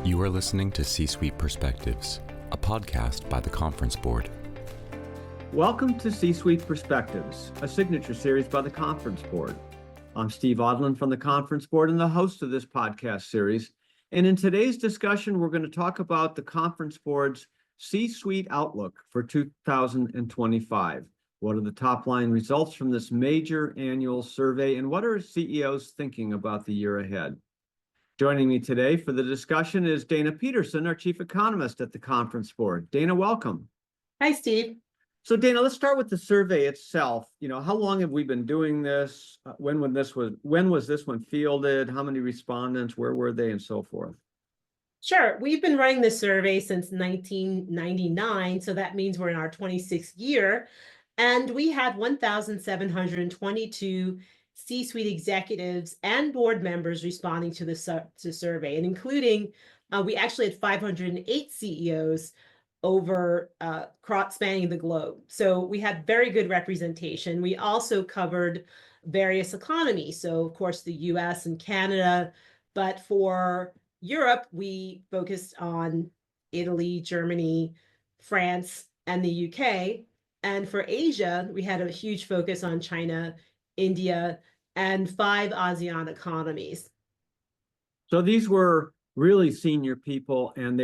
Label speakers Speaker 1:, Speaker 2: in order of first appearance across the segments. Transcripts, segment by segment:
Speaker 1: You are listening to C-Suite Perspectives, a podcast by the Conference Board.
Speaker 2: Welcome to C-Suite Perspectives, a signature series by the Conference Board. I'm Steve Odland from the Conference Board and the host of this podcast series. And in today's discussion, we're going to talk about the Conference Board's C-Suite outlook for 2025. What are the top-line results from this major annual survey, and what are CEOs thinking about the year ahead? Joining me today for the discussion is Dana Peterson, our chief economist at the Conference Board. Dana, welcome.
Speaker 3: Hi, Steve.
Speaker 2: So Dana, let's start with the survey itself. How long have we been doing this? When was this one fielded? How many respondents? Where were they, and so forth?
Speaker 3: Sure. We've been running this survey since 1999, so that means we're in our 26th year. And we had 1,722 C-suite executives and board members responding to the survey, and including, we actually had 508 CEOs over spanning the globe. So we had very good representation. We also covered various economies. So of course, the US and Canada, but for Europe, we focused on Italy, Germany, France, and the UK. And for Asia, we had a huge focus on China, India, and 5 ASEAN economies.
Speaker 2: So these were really senior people, and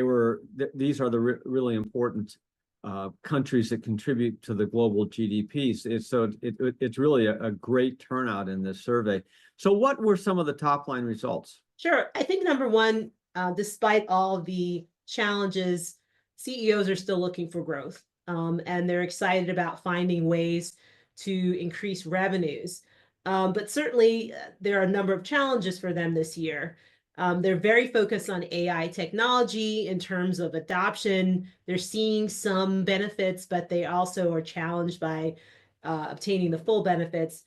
Speaker 2: these are the really important countries that contribute to the global GDP. It's really a great turnout in this survey. So what were some of the top-line results?
Speaker 3: Sure. I think number one, despite all the challenges, CEOs are still looking for growth, and they're excited about finding ways to increase revenues. But certainly, there are a number of challenges for them this year. They're very focused on AI technology in terms of adoption. They're seeing some benefits, but they also are challenged by obtaining the full benefits.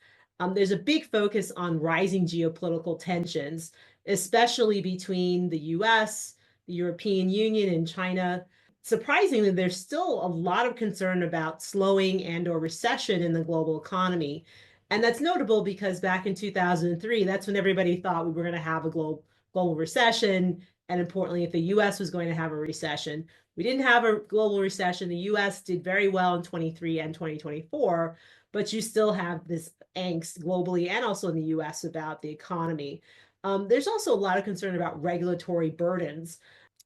Speaker 3: There's a big focus on rising geopolitical tensions, especially between the US, the European Union, and China. Surprisingly, there's still a lot of concern about slowing and/or recession in the global economy. And that's notable because back in 2003, that's when everybody thought we were going to have a global recession. And importantly, if the US was going to have a recession. We didn't have a global recession. The US did very well in 23 and 2024, but you still have this angst globally and also in the US about the economy. There's also a lot of concern about regulatory burdens.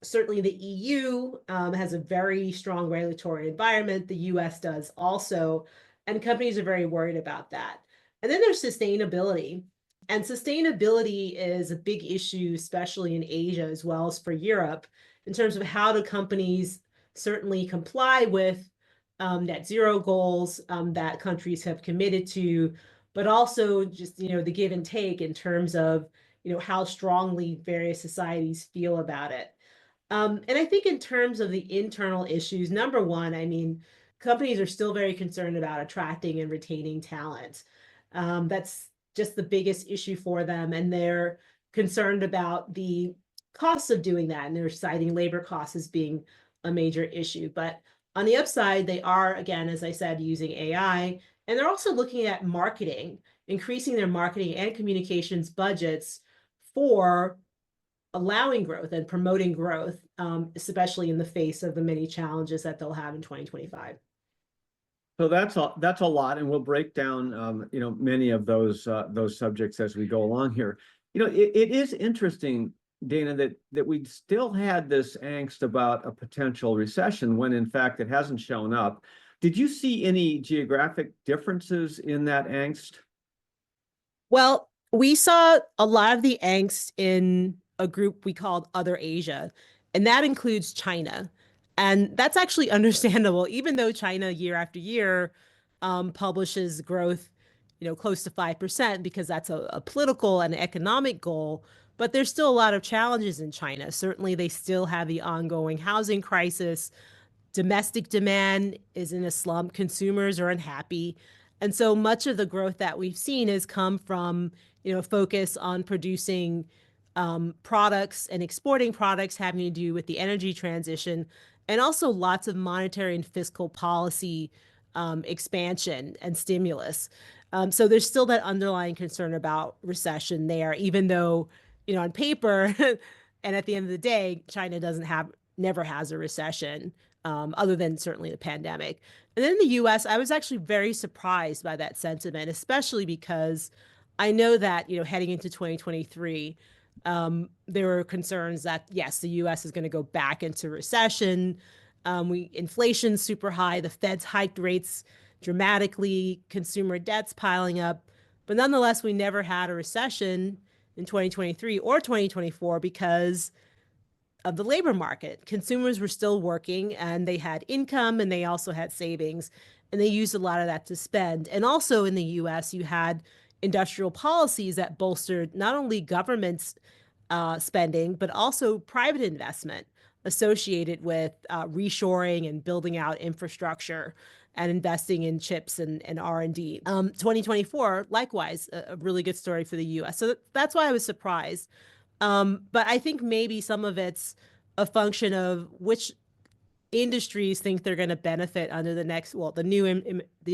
Speaker 3: Certainly the EU has a very strong regulatory environment. The US does also, and companies are very worried about that. And then there's sustainability. And sustainability is a big issue, especially in Asia as well as for Europe, in terms of how do companies certainly comply with net zero goals that countries have committed to, but also just, the give and take in terms of, how strongly various societies feel about it. And I think in terms of the internal issues, number one, companies are still very concerned about attracting and retaining talent. That's just the biggest issue for them. And they're concerned about the costs of doing that. And they're citing labor costs as being a major issue. But on the upside, they are, again, as I said, using AI. And they're also looking at marketing, increasing their marketing and communications budgets for allowing growth and promoting growth, especially in the face of the many challenges that they'll have in 2025.
Speaker 2: So that's a lot, and we'll break down many of those subjects as we go along here. It is interesting, Dana, that we still had this angst about a potential recession when in fact it hasn't shown up. Did you see any geographic differences in that angst?
Speaker 3: Well, we saw a lot of the angst in a group we called Other Asia, and that includes China. And that's actually understandable, even though China year after year publishes growth, close to 5%, because that's a political and economic goal. But there's still a lot of challenges in China. Certainly, they still have the ongoing housing crisis. Domestic demand is in a slump. Consumers are unhappy. And so much of the growth that we've seen has come from, focus on producing products and exporting products having to do with the energy transition, and also lots of monetary and fiscal policy expansion and stimulus. So there's still that underlying concern about recession there, even though, on paper, And at the end of the day, China never has a recession, other than certainly the pandemic. And then in the US, I was actually very surprised by that sentiment, especially because I know that, heading into 2023, there were concerns that, yes, the US is going to go back into recession. Inflation's super high. The Fed's hiked rates dramatically, consumer debt's piling up. But nonetheless, we never had a recession in 2023 or 2024 because of the labor market. Consumers were still working and they had income and they also had savings, and they used a lot of that to spend. And also in the US, you had industrial policies that bolstered not only government's spending, but also private investment associated with reshoring and building out infrastructure and investing in chips and R&D. 2024, likewise, a really good story for the US. So that's why I was surprised. But I think maybe some of it's a function of which industries think they're going to benefit under the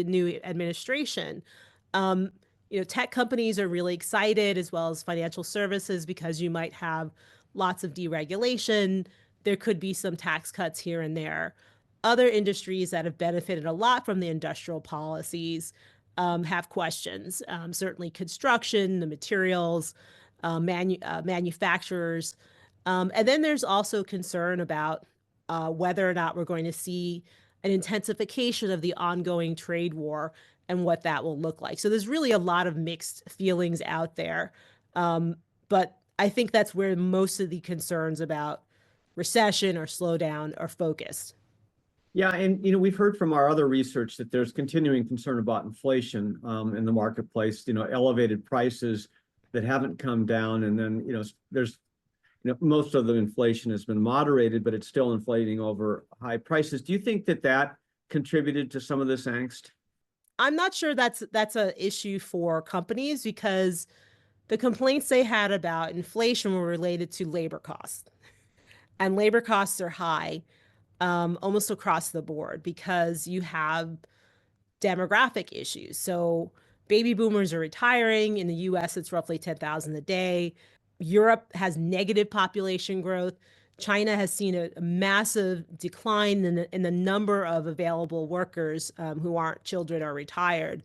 Speaker 3: new administration. Tech companies are really excited, as well as financial services, because you might have lots of deregulation. There could be some tax cuts here and there. Other industries that have benefited a lot from the industrial policies have questions. Certainly construction, the materials, manufacturers. And then there's also concern about whether or not we're going to see an intensification of the ongoing trade war and what that will look like. So there's really a lot of mixed feelings out there. But I think that's where most of the concerns about recession or slowdown are focused.
Speaker 2: Yeah, and we've heard from our other research that there's continuing concern about inflation in the marketplace. Elevated prices that haven't come down, and then there's most of the inflation has been moderated, but it's still inflating over high prices. Do you think that contributed to some of this angst?
Speaker 3: I'm not sure that's an issue for companies, because the complaints they had about inflation were related to labor costs, and labor costs are high almost across the board because you have demographic issues. So baby boomers are retiring. In the US, it's roughly 10,000 a day. Europe has negative population growth. China has seen a massive decline in the number of available workers who aren't children or retired.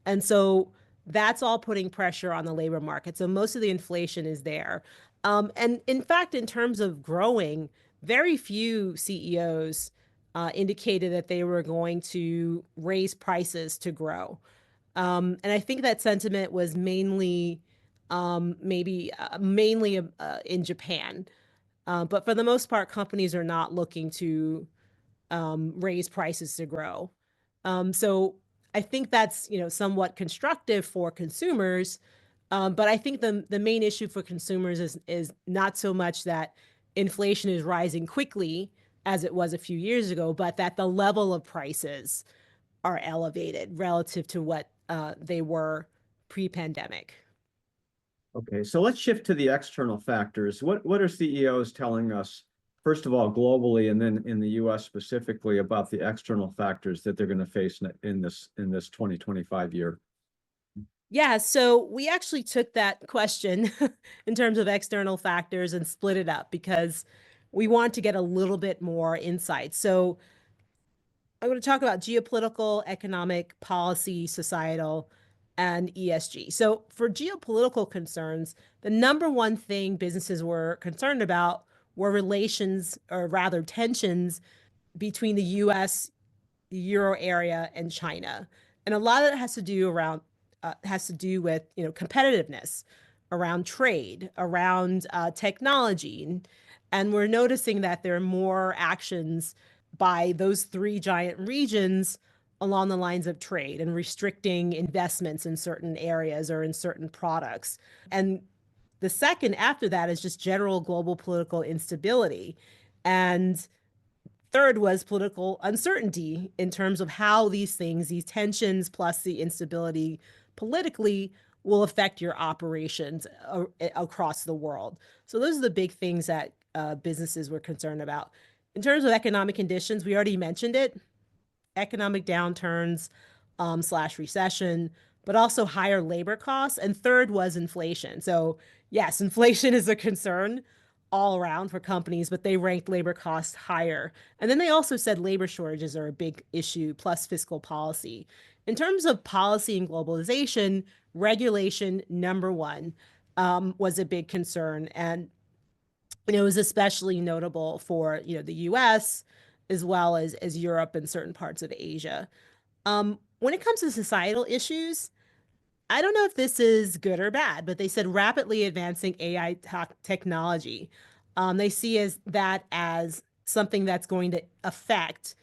Speaker 3: And so that's all putting pressure on the labor market. So most of the inflation is there. And in fact, in terms of growing, very few CEOs indicated that they were going to raise prices to grow. And I think that sentiment was mainly in Japan. But for the most part, companies are not looking to raise prices to grow. So I think that's somewhat constructive for consumers. But I think the main issue for consumers is not so much that inflation is rising quickly as it was a few years ago, but that the level of prices are elevated relative to what they were pre-pandemic.
Speaker 2: Okay, so let's shift to the external factors. What are CEOs telling us, first of all, globally, and then in the US specifically, about the external factors that they're going to face in this 2025 year?
Speaker 3: Yeah, so we actually took that question in terms of external factors and split it up because we want to get a little bit more insight. So I'm going to talk about geopolitical, economic, policy, societal, and ESG. So for geopolitical concerns, the number one thing businesses were concerned about were relations, or rather tensions, between the US, the Euro area, and China. And a lot of it has to do with competitiveness around trade, around technology, and we're noticing that there are more actions by those three giant regions along the lines of trade and restricting investments in certain areas or in certain products. And the second after that is just general global political instability. And third was political uncertainty in terms of how these tensions plus the instability politically will affect your operations across the world. So those are the big things that businesses were concerned about. In terms of economic conditions, we already mentioned it, economic downturns / recession, but also higher labor costs. And third was inflation. So yes, inflation is a concern. all around for companies, but they ranked labor costs higher. And then they also said labor shortages are a big issue, plus fiscal policy. In terms of policy and globalization, regulation, number one, was a big concern. And it was especially notable for, the US as well as Europe and certain parts of Asia. When it comes to societal issues, I don't know if this is good or bad, but they said rapidly advancing AI technology. They see that as something that's going to affect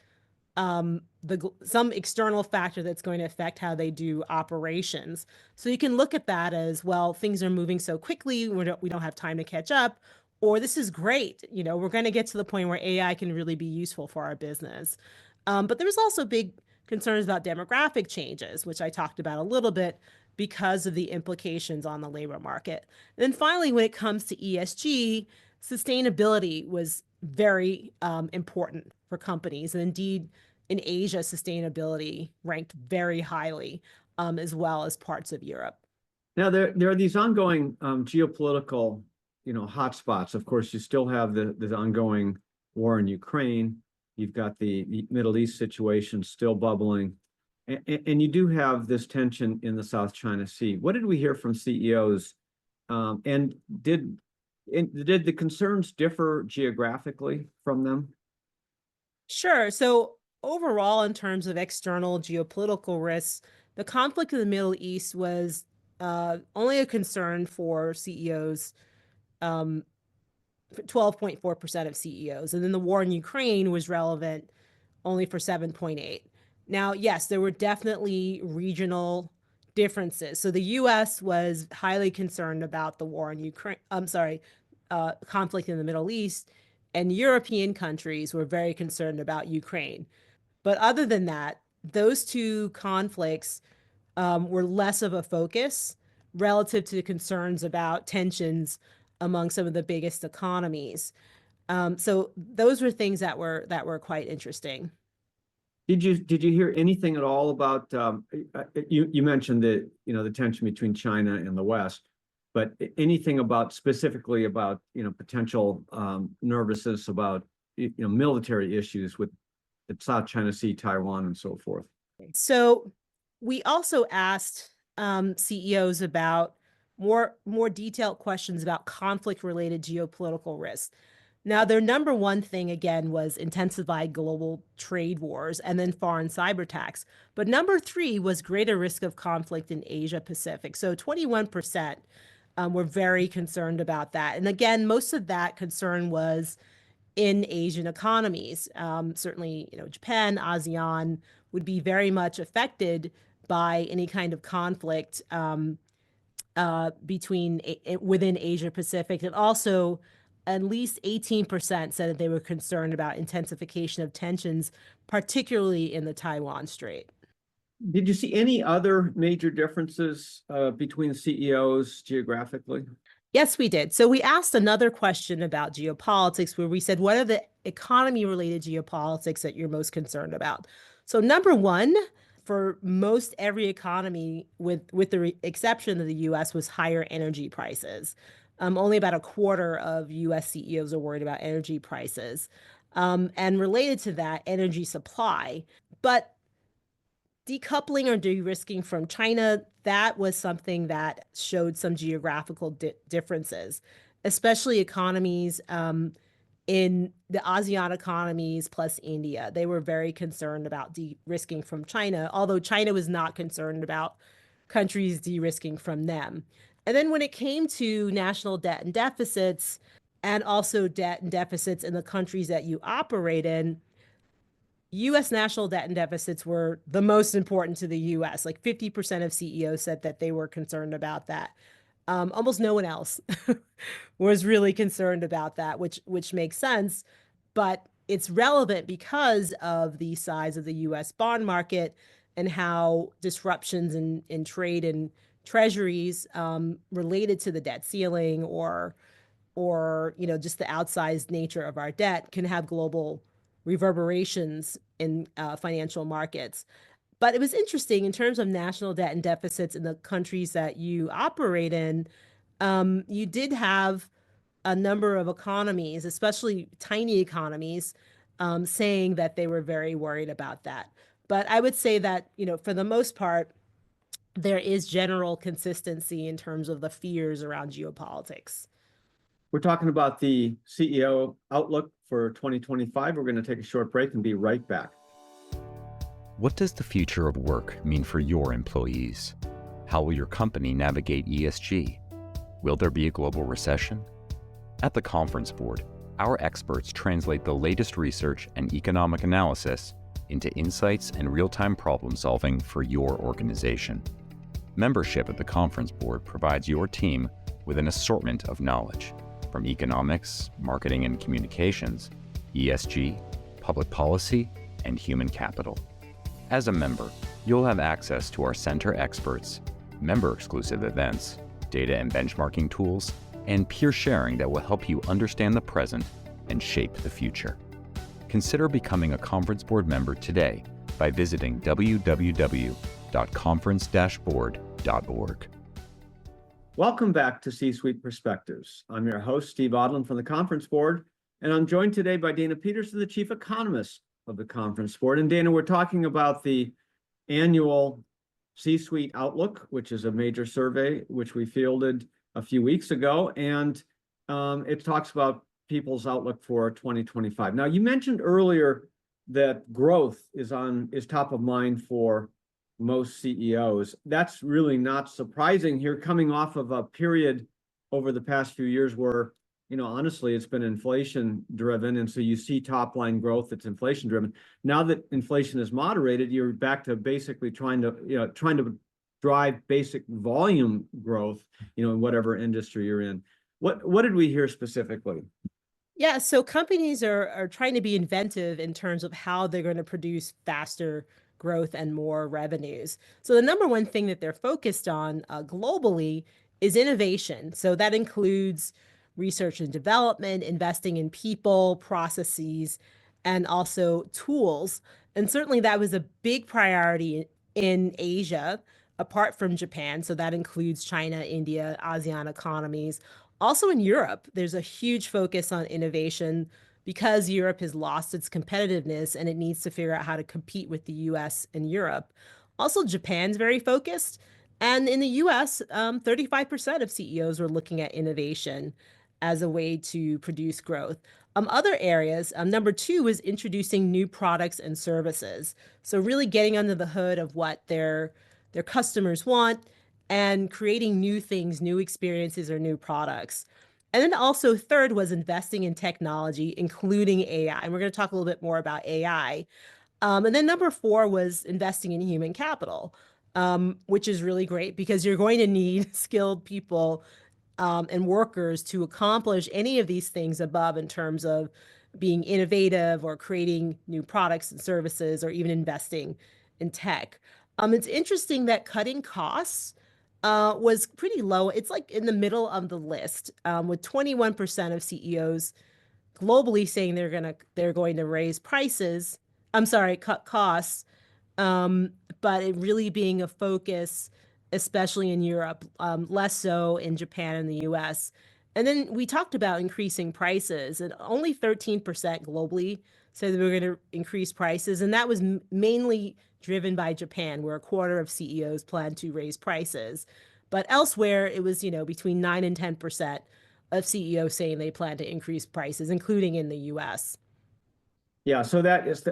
Speaker 3: some external factor that's going to affect how they do operations. So you can look at that as, well, things are moving so quickly, we don't have time to catch up, or this is great. We're going to get to the point where AI can really be useful for our business. But there was also big concerns about demographic changes, which I talked about a little bit because of the implications on the labor market. And then finally, when it comes to ESG, sustainability was very important for companies. And indeed, in Asia, sustainability ranked very highly, as well as parts of Europe.
Speaker 2: Now, there are these ongoing geopolitical, hotspots. Of course, you still have the ongoing war in Ukraine. You've got the Middle East situation still bubbling. And you do have this tension in the South China Sea. What did we hear from CEOs? And did the concerns differ geographically from them?
Speaker 3: Sure. So overall, in terms of external geopolitical risks, the conflict in the Middle East was only a concern for CEOs, 12.4% of CEOs. And then the war in Ukraine was relevant only for 7.8%. Now, yes, there were definitely regional differences. So the US was highly concerned about the war in Ukraine, conflict in the Middle East, and European countries were very concerned about Ukraine. But other than that, those two conflicts were less of a focus relative to concerns about tensions among some of the biggest economies. So those were things that were quite interesting.
Speaker 2: Did you hear anything at all about you mentioned the tension between China and the West, but anything specifically about potential nervousness about military issues with the South China Sea, Taiwan, and so forth?
Speaker 3: So we also asked CEOs about more detailed questions about conflict-related geopolitical risks. Now, their number one thing, again, was intensified global trade wars and then foreign cyber attacks. But number three was greater risk of conflict in Asia Pacific. So 21% were very concerned about that. And again, most of that concern was in Asian economies. Certainly, Japan, ASEAN would be very much affected by any kind of conflict within Asia Pacific. And also, at least 18% said that they were concerned about intensification of tensions, particularly in the Taiwan Strait.
Speaker 2: Did you see any other major differences between CEOs geographically?
Speaker 3: Yes, we did. So we asked another question about geopolitics where we said, what are the economy-related geopolitics that you're most concerned about? So number one, for most every economy, with the exception of the US, was higher energy prices. Only about a quarter of US CEOs are worried about energy prices. And related to that, energy supply. But decoupling or de-risking from China, that was something that showed some geographical differences, especially economies in the ASEAN economies plus India. They were very concerned about de-risking from China, although China was not concerned about countries de-risking from them. And then when it came to national debt and deficits, and also debt and deficits in the countries that you operate in, US national debt and deficits were the most important to the US. Like 50% of CEOs said that they were concerned about that. Almost no one else was really concerned about that, which makes sense. But it's relevant because of the size of the US bond market and how disruptions in trade and treasuries related to the debt ceiling or just the outsized nature of our debt can have global reverberations in financial markets. But it was interesting in terms of national debt and deficits in the countries that you operate in. You did have a number of economies, especially tiny economies, saying that they were very worried about that. But I would say that, for the most part, there is general consistency in terms of the fears around geopolitics.
Speaker 2: We're talking about the CEO outlook for 2025. We're going to take a short break and be right back.
Speaker 1: What does the future of work mean for your employees? How will your company navigate ESG? Will there be a global recession? At the Conference Board, our experts translate the latest research and economic analysis into insights and real-time problem solving for your organization. Membership at the Conference Board provides your team with an assortment of knowledge, from economics, marketing and communications, ESG, public policy, and human capital. As a member, you'll have access to our center experts, member-exclusive events, data and benchmarking tools, and peer sharing that will help you understand the present and shape the future. Consider becoming a Conference Board member today by visiting www.conference-board.org.
Speaker 2: Welcome back to C-Suite Perspectives. I'm your host, Steve Odland from the Conference Board, and I'm joined today by Dana Peterson, the Chief Economist of the Conference Board. And Dana, we're talking about the annual C-Suite Outlook, which is a major survey which we fielded a few weeks ago, and it talks about people's outlook for 2025. Now, you mentioned earlier that growth is top of mind for most CEOs. That's really not surprising here, coming off of a period over the past few years where, honestly, it's been inflation driven. And so you see top line growth that's inflation driven. Now that inflation is moderated, you're back to basically trying to drive basic volume growth, in whatever industry you're in. What did we hear specifically?
Speaker 3: Yeah, so companies are trying to be inventive in terms of how they're going to produce faster growth and more revenues. So the number one thing that they're focused on globally is innovation. So that includes research and development, investing in people, processes, and also tools. And certainly that was a big priority in Asia, apart from Japan. So that includes China, India, ASEAN economies. Also in Europe, there's a huge focus on innovation because Europe has lost its competitiveness and it needs to figure out how to compete with the US and Europe. Also, Japan's very focused. And in the US, 35% of CEOs were looking at innovation as a way to produce growth. Other areas, number two was introducing new products and services. So really getting under the hood of what their customers want and creating new things, new experiences, or new products. And then also third was investing in technology, including AI. And we're going to talk a little bit more about AI. And then number four was investing in human capital, which is really great because you're going to need skilled people and workers to accomplish any of these things above in terms of being innovative or creating new products and services or even investing in tech. It's interesting that cutting costs was pretty low. It's like in the middle of the list, with 21% of CEOs globally saying they're going to raise prices. I'm sorry, cut costs, but it really being a focus, especially in Europe, less so in Japan and the US. And then we talked about increasing prices, and only 13% globally said they were going to increase prices, and that was mainly driven by Japan, where a quarter of CEOs plan to raise prices. But elsewhere, it was, between 9 and 10% of CEOs saying they plan to increase prices, including in the US.
Speaker 2: Yeah, so that is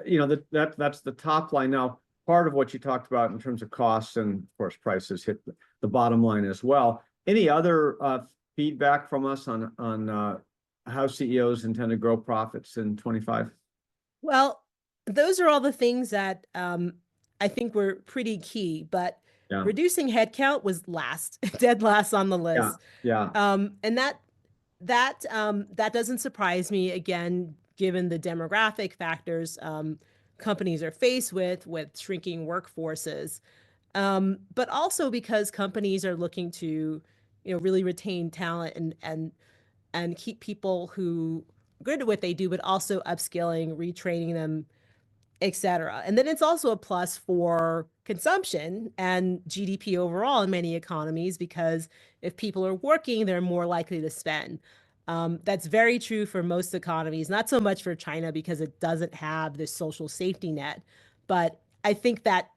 Speaker 2: that's the top line. Now, part of what you talked about in terms of costs and of course prices hit the bottom line as well. Any other feedback from us on how CEOs intend to grow profits in 25?
Speaker 3: Well, those are all the things that I think were pretty key, but reducing headcount was dead last on the list.
Speaker 2: Yeah.
Speaker 3: And that doesn't surprise me, again, given the demographic factors companies are faced with shrinking workforces, but also because companies are looking to, really retain talent and keep people who are good at what they do, but also upskilling, retraining them, etc. And then it's also a plus for consumption and GDP overall in many economies, because if people are working, they're more likely to spend. That's very true for most economies, not so much for China because it doesn't have this social safety net. But I think that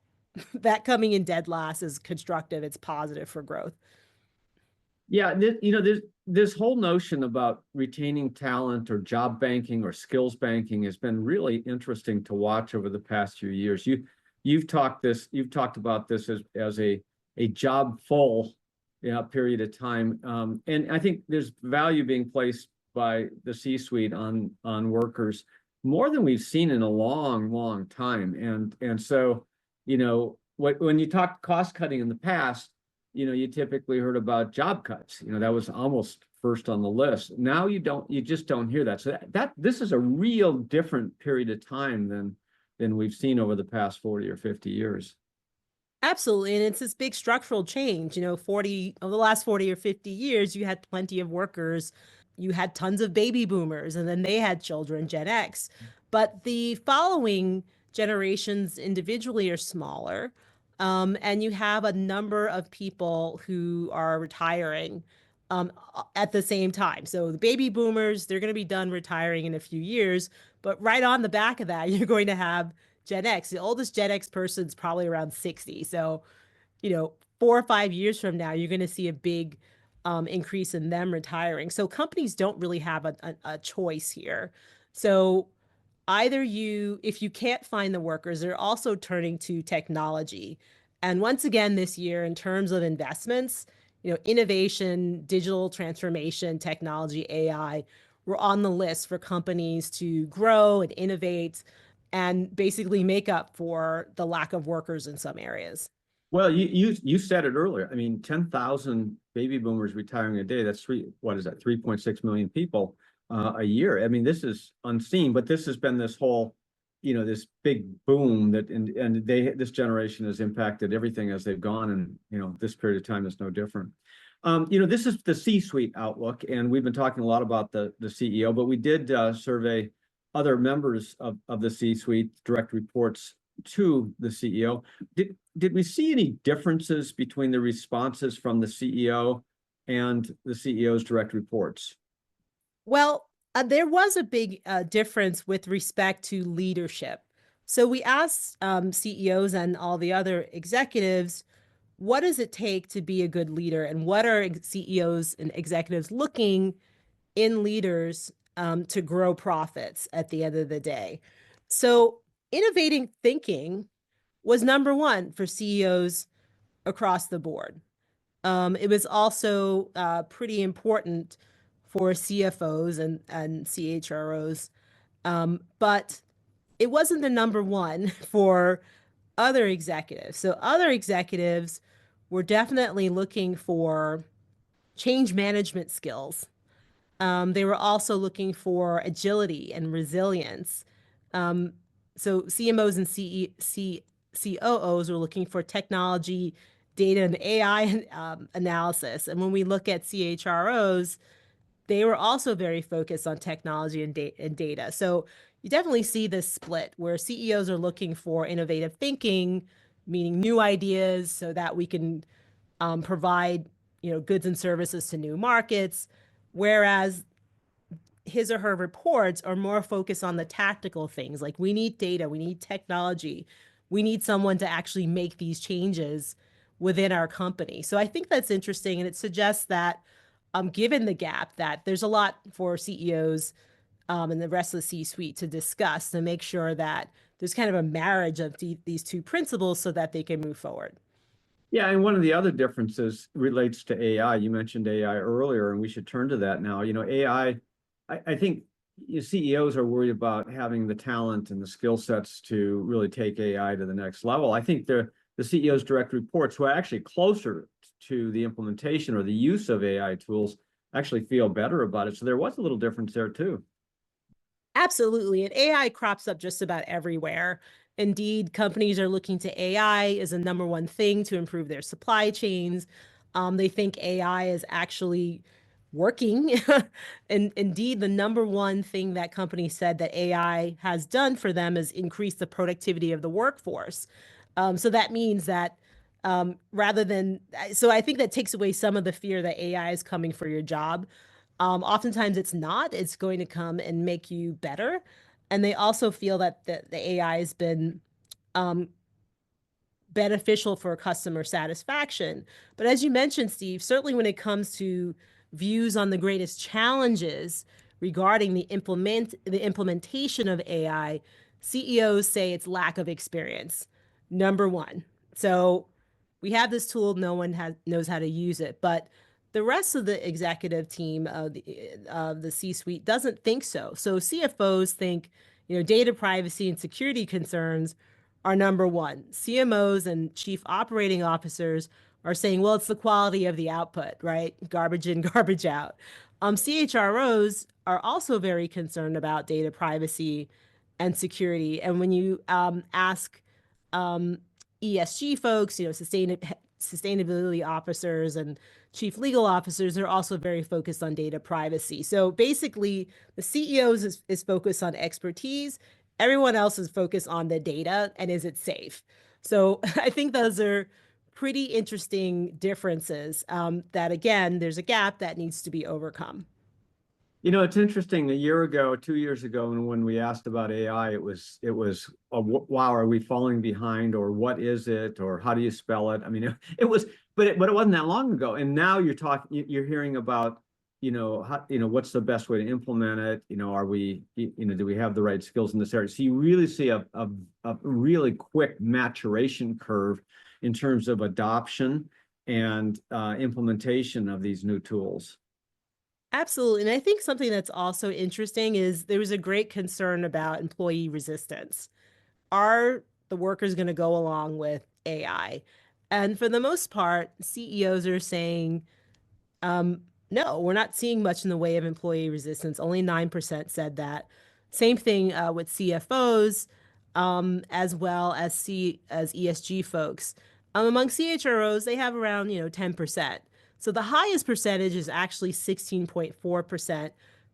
Speaker 3: that coming in dead last is constructive. It's positive for growth.
Speaker 2: Yeah, this whole notion about retaining talent or job banking or skills banking has been really interesting to watch over the past few years. You've talked about this as a job full, period of time, and I think there's value being placed by the C-suite on workers more than we've seen in a long time, and so when you talk cost cutting in the past, you typically heard about job cuts. That was almost first on the list. Now you just don't hear that. So this is a real different period of time than we've seen over the past 40 or 50 years.
Speaker 3: Absolutely. And it's this big structural change. Over the last 40 or 50 years, you had plenty of workers. You had tons of baby boomers, and then they had children, Gen X. But the following generations individually are smaller. And you have a number of people who are retiring at the same time. So the baby boomers, they're going to be done retiring in a few years. But right on the back of that, you're going to have Gen X. The oldest Gen X person is probably around 60. So, 4 or 5 years from now, you're going to see a big increase in them retiring. So companies don't really have a choice here. So if you can't find the workers, they're also turning to technology. And once again, this year, in terms of investments, innovation, digital transformation, technology, AI, were on the list for companies to grow and innovate and basically make up for the lack of workers in some areas.
Speaker 2: Well, you said it earlier. I mean, 10,000 baby boomers retiring a day. That's what is that? 3.6 million people a year. I mean, this is unseen, but this has been this whole, this big boom and this generation has impacted everything as they've gone, and this period of time is no different. This is the C-suite outlook, and we've been talking a lot about the CEO, but we did survey other members of the C-suite, direct reports to the CEO. Did we see any differences between the responses from the CEO and the CEO's direct reports?
Speaker 3: Well, there was a big difference with respect to leadership. So we asked CEOs and all the other executives, what does it take to be a good leader? And what are CEOs and executives looking in leaders to grow profits at the end of the day? So innovating thinking was number one for CEOs across the board. It was also pretty important for CFOs and CHROs, but it wasn't the number one for other executives. So other executives were definitely looking for change management skills. They were also looking for agility and resilience. So CMOs and COOs were looking for technology, data, and AI analysis. And when we look at CHROs, they were also very focused on technology and data. So you definitely see this split where CEOs are looking for innovative thinking, meaning new ideas so that we can provide goods and services to new markets, whereas his or her reports are more focused on the tactical things, like we need data, we need technology, we need someone to actually make these changes within our company. So I think that's interesting, and it suggests that given the gap, that there's a lot for CEOs and the rest of the C-suite to discuss to make sure that there's kind of a marriage of these two principles so that they can move forward.
Speaker 2: Yeah, and one of the other differences relates to AI. You mentioned AI earlier, and we should turn to that now. AI, I think CEOs are worried about having the talent and the skill sets to really take AI to the next level. I think the CEO's direct reports, who are actually closer to the implementation or the use of AI tools, actually feel better about it. So there was a little difference there too.
Speaker 3: Absolutely. And AI crops up just about everywhere. Indeed, companies are looking to AI as a number one thing to improve their supply chains. They think AI is actually working. And indeed, the number one thing that companies said that AI has done for them is increase the productivity of the workforce. So that means that so I think that takes away some of the fear that AI is coming for your job. Oftentimes it's not. It's going to come and make you better. And they also feel that the AI has been um, beneficial for customer satisfaction. But as you mentioned, Steve, certainly when it comes to views on the greatest challenges regarding the implementation of AI, CEOs say it's lack of experience. Number one. So we have this tool, no one knows how to use it, but the rest of the executive team of the C-suite doesn't think so. So CFOs think, data privacy and security concerns are number one. CMOs and chief operating officers are saying, well, it's the quality of the output, right? Garbage in, garbage out. CHROs are also very concerned about data privacy and security. And when you ask ESG folks, sustainability officers and chief legal officers are also very focused on data privacy. So basically, the CEOs is focused on expertise. Everyone else is focused on the data and is it safe? So I think those are pretty interesting differences that, again, there's a gap that needs to be overcome.
Speaker 2: It's interesting. A year ago, 2 years ago, and when we asked about AI, it was wow, are we falling behind, or what is it, or how do you spell it? I mean, it was, but it wasn't that long ago. And now you're hearing about, what's the best way to implement it? Are we, do we have the right skills in this area? So you really see a really quick maturation curve in terms of adoption and implementation of these new tools.
Speaker 3: Absolutely. And I think something that's also interesting is there was a great concern about employee resistance. Are the workers going to go along with AI? And for the most part, CEOs are saying, no, we're not seeing much in the way of employee resistance. Only 9% said that. Same thing with CFOs, as well as ESG folks. Among CHROs, they have around 10%. So the highest percentage is actually 16.4%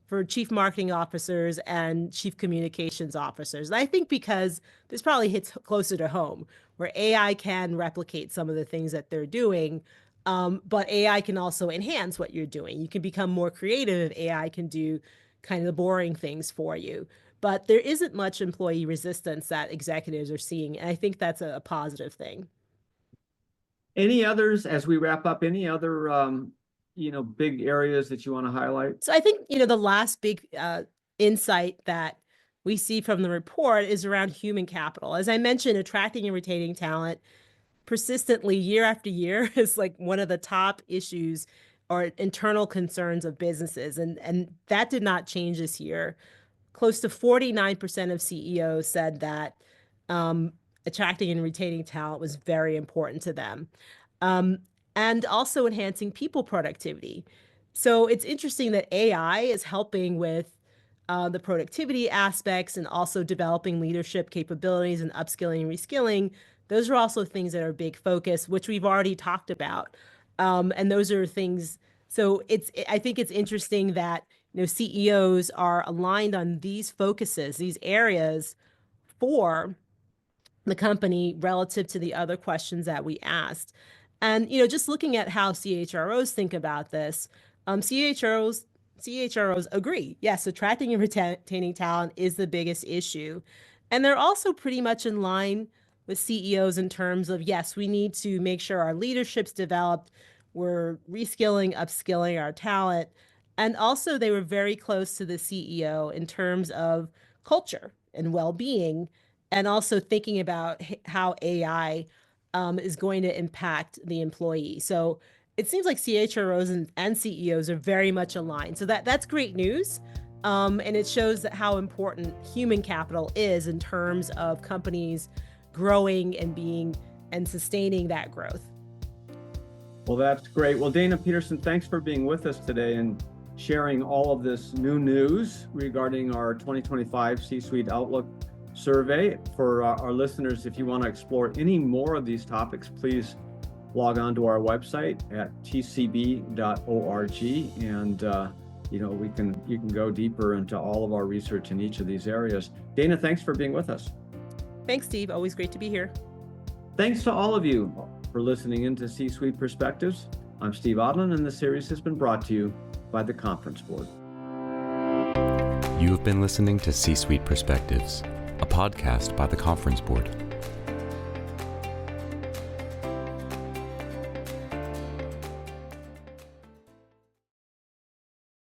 Speaker 3: for chief marketing officers and chief communications officers. And I think because this probably hits closer to home, where AI can replicate some of the things that they're doing, but AI can also enhance what you're doing. You can become more creative if AI can do kind of the boring things for you. But there isn't much employee resistance that executives are seeing, and I think that's a positive thing.
Speaker 2: Any others, as we wrap up, any other, big areas that you want to highlight?
Speaker 3: So I think, the last big insight that we see from the report is around human capital. As I mentioned, attracting and retaining talent persistently year after year is like one of the top issues or internal concerns of businesses. And that did not change this year. Close to 49% of CEOs said that attracting and retaining talent was very important to them. And also enhancing people productivity. So it's interesting that AI is helping with the productivity aspects and also developing leadership capabilities and upskilling and reskilling. Those are also things that are a big focus, which we've already talked about. And those are things, so I think it's interesting that CEOs are aligned on these focuses, these areas for the company relative to the other questions that we asked. And, just looking at how CHROs think about this, CHROs agree. Yes, attracting and retaining talent is the biggest issue. And they're also pretty much in line with CEOs in terms of, yes, we need to make sure our leadership's developed. We're reskilling, upskilling our talent. And also they were very close to the CEO in terms of culture and well-being, and also thinking about how AI is going to impact the employee. So it seems like CHROs and CEOs are very much aligned. So that's great news. And it shows that how important human capital is in terms of companies growing and sustaining that growth.
Speaker 2: Well, that's great. Well, Dana Peterson, thanks for being with us today and sharing all of this new news regarding our 2025 C-Suite Outlook survey. For our listeners, if you want to explore any more of these topics, please log on to our website at tcb.org, and you can go deeper into all of our research in each of these areas. Dana, thanks for being with us.
Speaker 3: Thanks, Steve. Always great to be here.
Speaker 2: Thanks to all of you for listening into C-Suite Perspectives. I'm Steve Odland, and this series has been brought to you by the Conference Board.
Speaker 1: You have been listening to C-Suite Perspectives, a podcast by the Conference Board.